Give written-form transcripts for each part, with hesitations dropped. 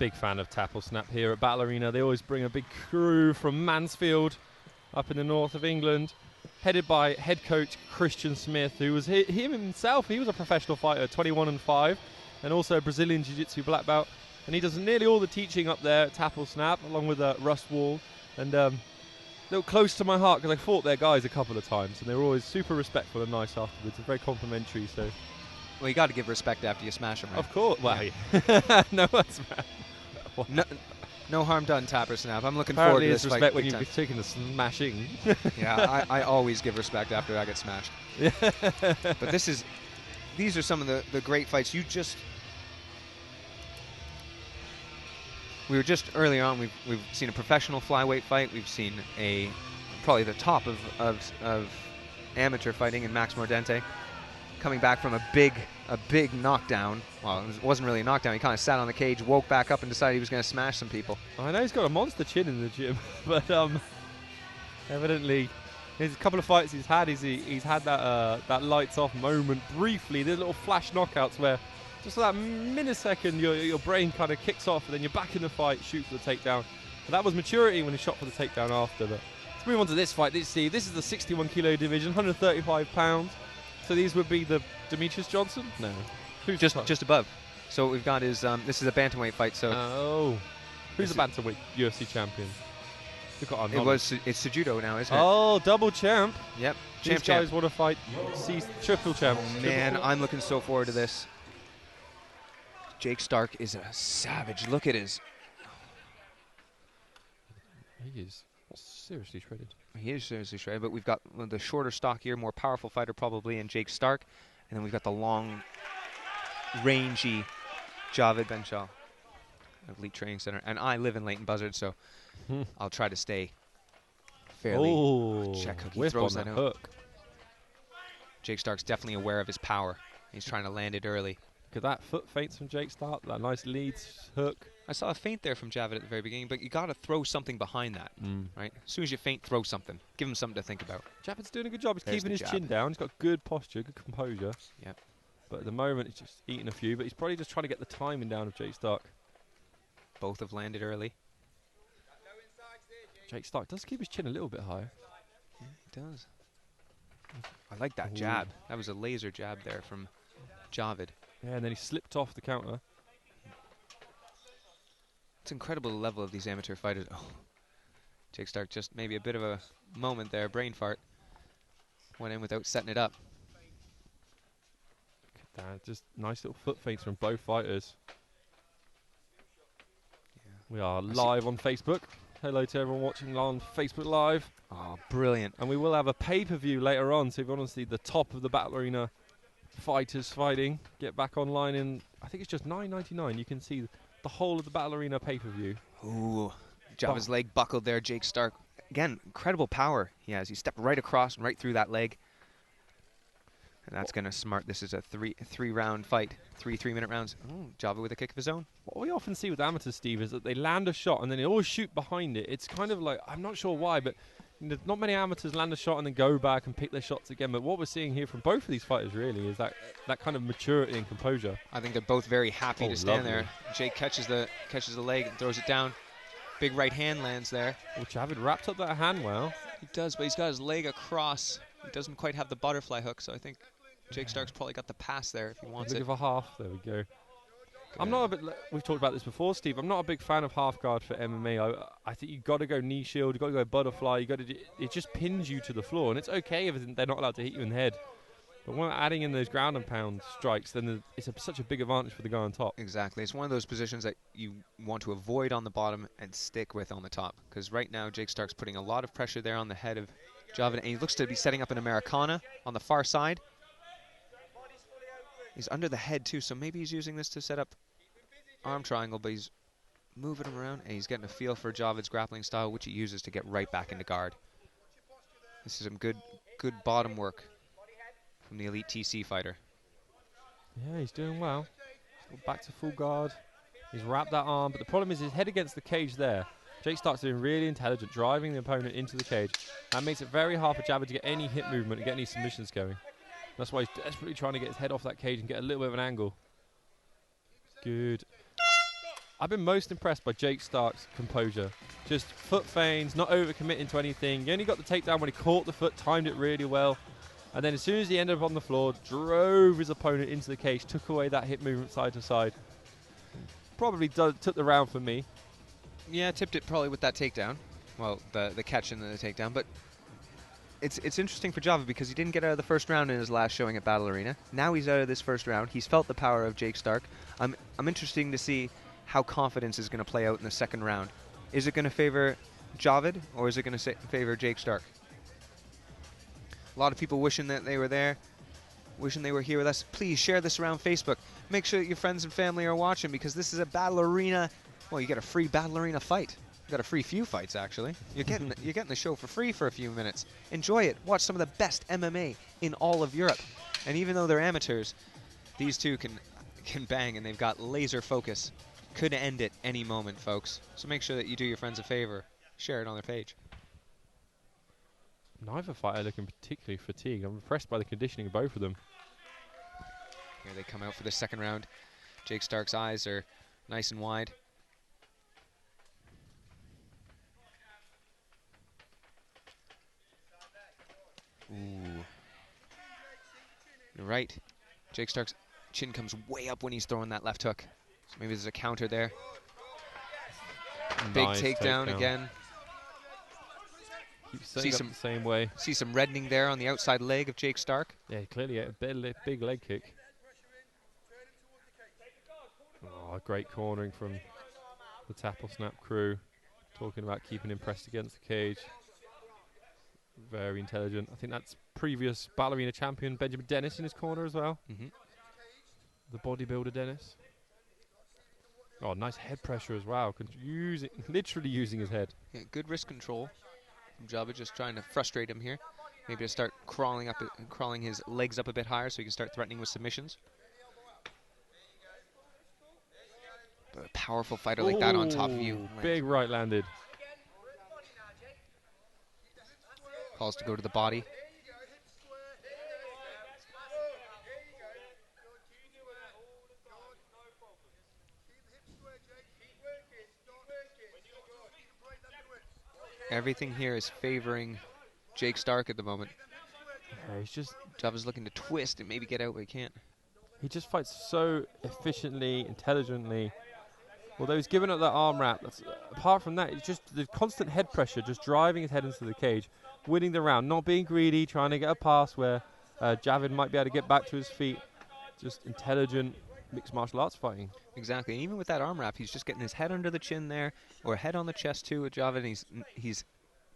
Big fan of Tapple Snap here at Battle Arena. They always bring a big crew from Mansfield up in the north of England, headed by head coach Christian Smith, who was him himself. He was a professional fighter, 21-5, and also a Brazilian Jiu-Jitsu black belt. And he does nearly all the teaching up there at Tapple Snap, along with Russ Wall. And a little close to my heart because I fought their guys a couple of times, and they were always super respectful and nice afterwards, and very complimentary. So, well, you got to give respect after you smash them, right? Of course. Well, yeah. No one's no harm done, Tapper Snap. I'm looking Apparently forward to this respect fight. when you've taken the smashing. Yeah, I always give respect after I get smashed. But these are some of the great fights. We were just earlier on. We've seen a professional flyweight fight. We've seen probably the top of amateur fighting in Max Mordente, coming back from a big knockdown. Well, it wasn't really a knockdown. He kind of sat on the cage, woke back up, and decided he was going to smash some people. I know he's got a monster chin in the gym, but evidently, there's a couple of fights he's had. He's had that lights off moment briefly. There's little flash knockouts where just for that millisecond your brain kind of kicks off, and then you're back in the fight, shoot for the takedown. And that was maturity when he shot for the takedown after. But let's move on to this fight. This is the 61 kilo division, 135 pounds. So these would be the Demetrius Johnson? No. Who's just above. So what we've got is this is a bantamweight fight. So who's the bantamweight UFC champion? It's Cejudo now, isn't it? Oh, double champ. Yep. These guys want to fight triple champ. Man, I'm looking so forward to this. Jake Stark is a savage. Look at his. He is seriously shredded. He is seriously shredded, but we've got the shorter, stockier, more powerful fighter probably in Jake Stark, and then we've got the long, rangy Javid Bensaleh of Elite Training Center. And I live in Leighton Buzzard, so I'll try to stay fairly. Check hook. He throws that hook. Jake Stark's definitely aware of his power. He's trying to land it early. Look at that foot feints from Jake Stark, that nice leads hook. I saw a feint there from Javid at the very beginning, but you got to throw something behind that, right? As soon as you feint, throw something. Give him something to think about. Javid's doing a good job. He's keeping his chin down. He's got good posture, good composure. Yep. But at the moment, he's just eating a few, but he's probably just trying to get the timing down of Jake Stark. Both have landed early. Jake Stark does keep his chin a little bit higher. Yeah, he does. I like that jab. That was a laser jab there from Javid. Yeah, and then he slipped off the counter. It's incredible the level of these amateur fighters. Oh, Jake Stark just maybe a bit of a moment there, brain fart. Went in without setting it up. Look at that, just nice little foot feints from both fighters. Yeah. We are live on Facebook. Hello to everyone watching on Facebook Live. Oh, brilliant. And we will have a pay-per-view later on, so if you want to see the top of the Battle Arena fighters fighting, get back online in, I think it's just $9.99. You can see the whole of the Battle Arena pay-per-view. Ooh, Javid's leg buckled there. Jake Stark, again, incredible power he has. He stepped right across and right through that leg. And that's going to smart. This is a three-round fight. Three-minute rounds. Ooh, Javid with a kick of his own. What we often see with amateurs, Steve, is that they land a shot and then they always shoot behind it. It's kind of like, I'm not sure why, but not many amateurs land a shot and then go back and pick their shots again. But what we're seeing here from both of these fighters really is that kind of maturity and composure. I think they're both very happy to stand there. Jake catches the leg and throws it down. Big right hand lands there. Well, Javid wrapped up that hand well. He does, but he's got his leg across. He doesn't quite have the butterfly hook, so I think Jake Stark's probably got the pass there if he wants it. Look for half. There we go. I'm not a bit. We've talked about this before, Steve. I'm not a big fan of half guard for MMA. I think you've got to go knee shield. You've got to go butterfly. It just pins you to the floor, and it's okay if they're not allowed to hit you in the head. But when we're adding in those ground and pound strikes, then it's such a big advantage for the guy on top. Exactly. It's one of those positions that you want to avoid on the bottom and stick with on the top. Because right now, Jake Stark's putting a lot of pressure there on the head of Javid, and he looks to be setting up an Americana on the far side. He's under the head too, so maybe he's using this to set up arm triangle, but he's moving him around, and he's getting a feel for Javid's grappling style, which he uses to get right back into guard. This is some good bottom work from the elite TC fighter. Yeah, he's doing well. He's back to full guard. He's wrapped that arm, but the problem is his head against the cage there. Jake starts doing really intelligent, driving the opponent into the cage. That makes it very hard for Javid to get any hip movement and get any submissions going. That's why he's desperately trying to get his head off that cage and get a little bit of an angle. Good. I've been most impressed by Jake Stark's composure. Just foot feigns, not overcommitting to anything. He only got the takedown when he caught the foot, timed it really well. And then as soon as he ended up on the floor, drove his opponent into the cage, took away that hip movement side to side. Probably took the round for me. Yeah, tipped it probably with that takedown. Well, the catch and then the takedown. But it's interesting for Javid because he didn't get out of the first round in his last showing at Battle Arena. Now he's out of this first round. He's felt the power of Jake Stark. I'm interested to see how confidence is going to play out in the second round. Is it going to favor Javid or is it going to favor Jake Stark? A lot of people wishing that they were there, wishing they were here with us. Please share this around Facebook. Make sure that your friends and family are watching because this is a Battle Arena. Well, you get a free Battle Arena fight. You got a free few fights actually. You're getting you're getting the show for free for a few minutes. Enjoy it. Watch some of the best MMA in all of Europe. And even though they're amateurs, these two can bang and they've got laser focus. Could end it any moment, folks. So make sure that you do your friends a favor. Share it on their page. Neither fighter looking particularly fatigued. I'm impressed by the conditioning of both of them. Here they come out for the second round. Jake Stark's eyes are nice and wide. Ooh. You're right. Jake Stark's chin comes way up when he's throwing that left hook. So maybe there's a counter there. Big takedown again. See some the same way. See some reddening there on the outside leg of Jake Stark. Yeah, clearly a big leg kick. Oh, great cornering from the Tackle Snap crew. Talking about keeping him pressed against the cage. Very intelligent. I think that's previous ballerina champion Benjamin Dennis in his corner as well. The bodybuilder Dennis. Oh, nice head pressure as well. Literally using his head. Yeah, good wrist control. Javid just trying to frustrate him here. Maybe to start crawling his legs up a bit higher so he can start threatening with submissions. But a powerful fighter like that on top of you. Big right landed. Calls to go to the body. Everything here is favoring Jake Stark at the moment. Yeah, he's just... Javid's looking to twist and maybe get out, but he can't. He just fights so efficiently, intelligently. Although he's given up that arm wrap, apart from that, it's just the constant head pressure, just driving his head into the cage, winning the round, not being greedy, trying to get a pass where Javid might be able to get back to his feet. Just intelligent mixed martial arts fighting. Exactly, and even with that arm wrap, he's just getting his head under the chin there, or head on the chest too with Javid, and he's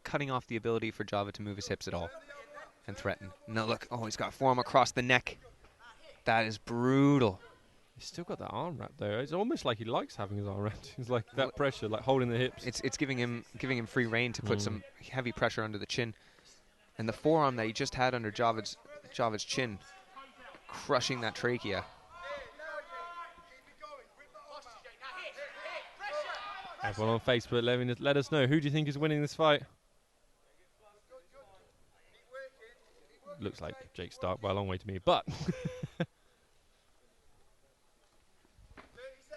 cutting off the ability for Javid to move his hips at all and threaten. Now look, oh, he's got forearm across the neck. That is brutal. He's still got that arm wrap there. It's almost like he likes having his arm wrapped. He's like that pressure, like holding the hips. It's giving him free rein to put some heavy pressure under the chin, and the forearm that he just had under Javid's chin, crushing that trachea. Everyone on Facebook, let us know. Who do you think is winning this fight? Looks like Jake Stark by a long way to me, but...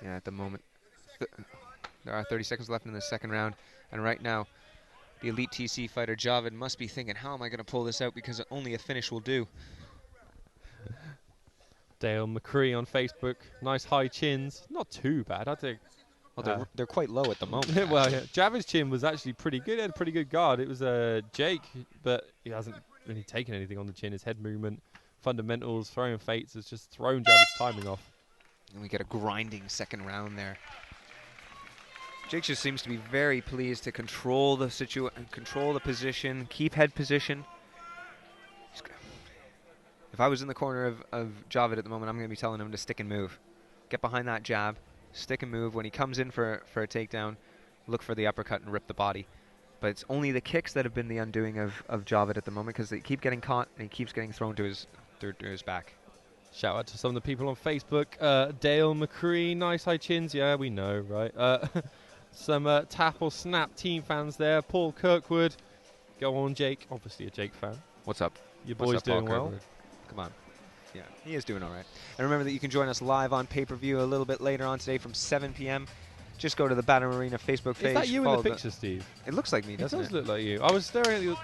Yeah, at the moment, there are 30 seconds left in the second round, and right now, the elite TC fighter Javid must be thinking, how am I going to pull this out, because only a finish will do. Dale McCree on Facebook, nice high chins, not too bad, I think. Well, they're quite low at the moment. Well, yeah, Javid's chin was actually pretty good. He had a pretty good guard. It was Jake, but he hasn't really taken anything on the chin. His head movement, fundamentals, throwing fates has just thrown Javid's timing off. And we get a grinding second round there. Jake just seems to be very pleased to control the control the position, keep head position. If I was in the corner of Javid at the moment, I'm going to be telling him to stick and move. Get behind that jab. Stick and move. When he comes in for a takedown, look for the uppercut and rip the body. But it's only the kicks that have been the undoing of Javid at the moment, because they keep getting caught and he keeps getting thrown to his back. Shout out to some of the people on Facebook. Dale McCree, nice high chins. Yeah, we know, right? Some Tackle Snap team fans there. Paul Kirkwood. Go on, Jake. Obviously a Jake fan. What's up? Your boy's doing well. Come on. Yeah, he is doing all right. And remember that you can join us live on pay-per-view a little bit later on today from 7 p.m. just go to the Banner Arena Facebook page. Is that you in the picture, Steve? It looks like me, doesn't it? It does look like you. I was staring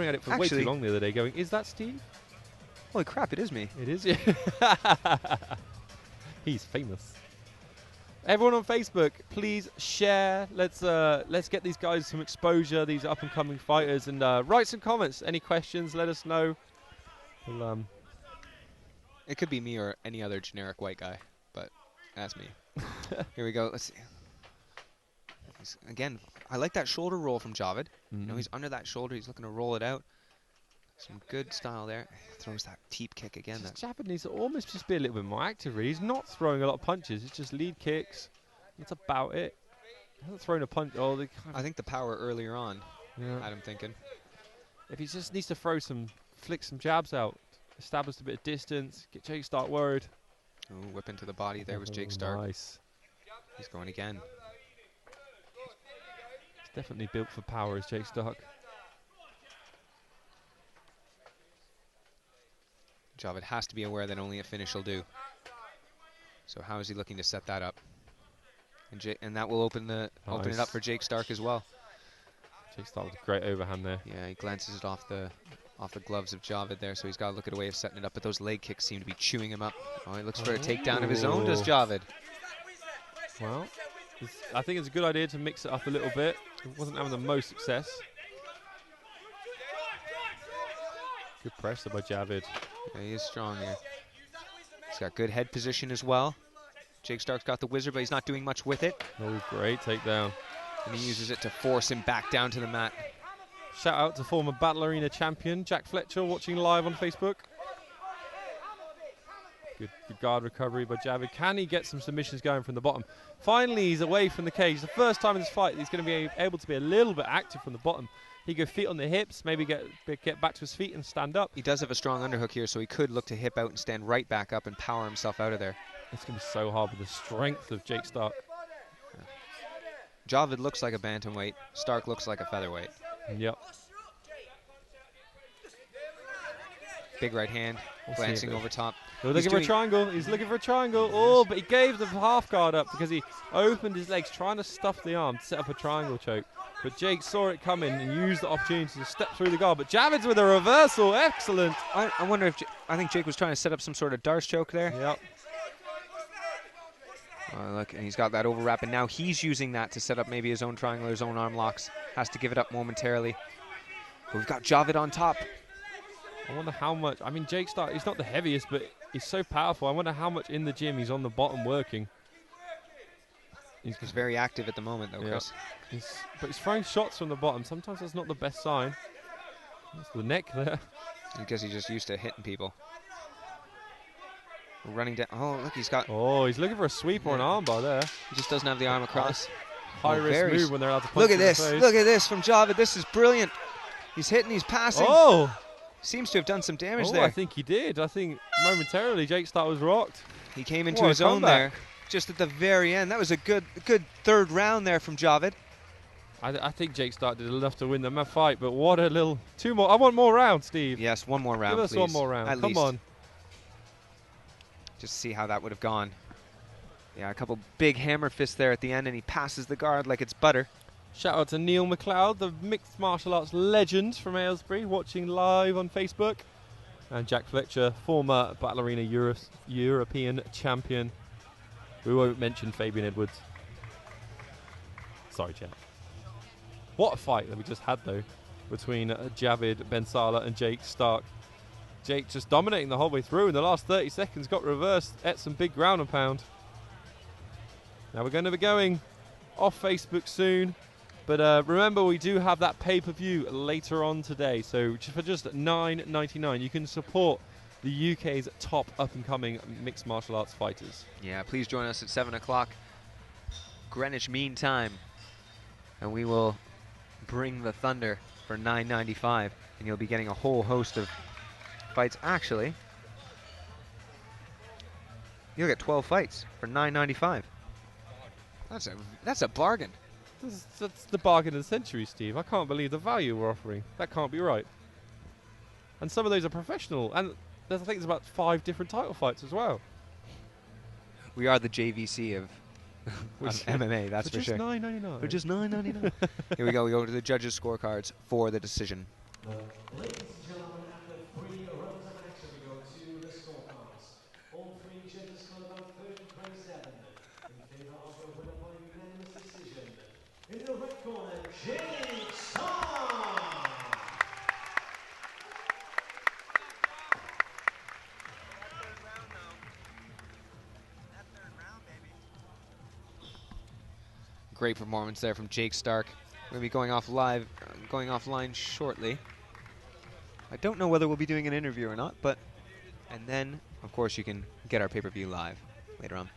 at it for way too long the other day going, is that Steve? Holy crap, it is me. It is you. He's famous. Everyone on Facebook, please share. Let's get these guys some exposure, these up-and-coming fighters, and write some comments. Any questions, let us know. We'll, it could be me or any other generic white guy, but that's me. Here we go. Let's see. Again, I like that shoulder roll from Javid. You know, he's under that shoulder. He's looking to roll it out. Some good style there. Throws that teep kick again. Javid needs to almost just be a little bit more active, really. He's not throwing a lot of punches. It's just lead kicks. That's about it. He hasn't thrown a punch. Oh, I think the power earlier on, yeah. had him thinking. If he just needs to flick some jabs out, establish a bit of distance, get Jake Stark worried. Oh, whip into the body there was Jake Stark. Nice. He's going again. He's definitely built for power, is Jake Stark. Javid has to be aware that only a finish will do. So how is he looking to set that up? And that will open it up for Jake Stark as well. Jake Stark with a great overhand there. Yeah, he glances it off the gloves of Javid there, so he's got to look at a way of setting it up. But those leg kicks seem to be chewing him up. Oh, he looks for a takedown of his own, does Javid. Well, I think it's a good idea to mix it up a little bit. He wasn't having the most success. Good pressure by Javid. Yeah, he is strong here. He's got good head position as well. Jake Stark's got the wizard, but he's not doing much with it. Oh, great takedown. And he uses it to force him back down to the mat. Shout out to former Battle Arena champion Jack Fletcher watching live on Facebook. Good guard recovery by Javid. Can he get some submissions going from the bottom? Finally, he's away from the cage. The first time in this fight, he's going to be able to be a little bit active from the bottom. He go feet on the hips, maybe get back to his feet and stand up. He does have a strong underhook here, so he could look to hip out and stand right back up and power himself out of there. It's going to be so hard with the strength of Jake Stark. Yeah. Javid looks like a bantamweight. Stark looks like a featherweight. Yep. Big right hand, glancing over top. He's looking for a triangle. He's looking for a triangle. Oh, but he gave the half guard up because he opened his legs, trying to stuff the arm to set up a triangle choke. But Jake saw it coming and used the opportunity to step through the guard. But Javid's with a reversal. Excellent. I wonder if I think Jake was trying to set up some sort of Darce choke there. Yep. Look, and he's got that overwrap, and now he's using that to set up maybe his own triangle, his own arm locks. Has to give it up momentarily. But we've got Javid on top. I wonder how much. I mean, Jake Stark, he's not the heaviest, but he's so powerful. I wonder how much in the gym he's on the bottom working. He's very active at the moment, though, Chris. But he's throwing shots from the bottom. Sometimes that's not the best sign. That's the neck there. I guess he's just used to hitting people. Running down. Oh, look, he's got. Oh, he's looking for a sweep or an armbar there. He just doesn't have the arm across. High risk move when they're allowed to punch. Look at this. Look at this from Javid. This is brilliant. He's hitting. He's passing. Oh. Seems to have done some damage there. I think he did. I think momentarily Jake Stark was rocked. He came into his own there, just at the very end. That was a good third round there from Javid. I think Jake Stark did enough to win the fight, but what a little... Two more. I want more rounds, Steve. Yes, one more round, Give us please. one more round. At Come least. on. Just see how that would have gone. Yeah, a couple big hammer fists there at the end, and he passes the guard like it's butter. Shout out to Neil McLeod, the mixed martial arts legend from Aylesbury, watching live on Facebook. And Jack Fletcher, former Battle Arena European champion. We won't mention Fabian Edwards. Sorry, Jack. What a fight that we just had, though, between Javid Bensaleh and Jake Stark. Jake just dominating the whole way through. In the last 30 seconds, got reversed, ate some big ground and pound. Now we're going to be going off Facebook soon. But remember, we do have that pay-per-view later on today. So for just $9.99, you can support the UK's top up-and-coming mixed martial arts fighters. Yeah, please join us at 7 o'clock Greenwich Mean Time. And we will bring the thunder for $9.95. And you'll be getting a whole host of fights. Actually, you'll get 12 fights for $9.95. That's a bargain. That's the bargain of the century, Steve. I can't believe the value we're offering. That can't be right. And some of those are professional. And I think there's about 5 different title fights as well. We are the JVC of of MMA, that's for sure. Just $9.99. For just $9.99. Here we go. We go to the judges' scorecards for the decision. Ladies and gentlemen, after 3 rounds of action, we go to the scorecards. All 3 judges scored about 30-27 in favor of the winner by unanimous decision. In the red corner, Javid. Great performance there from Jake Stark. We're going to be going offline shortly. I don't know whether we'll be doing an interview or not, but and then, of course, you can get our pay-per-view live later on.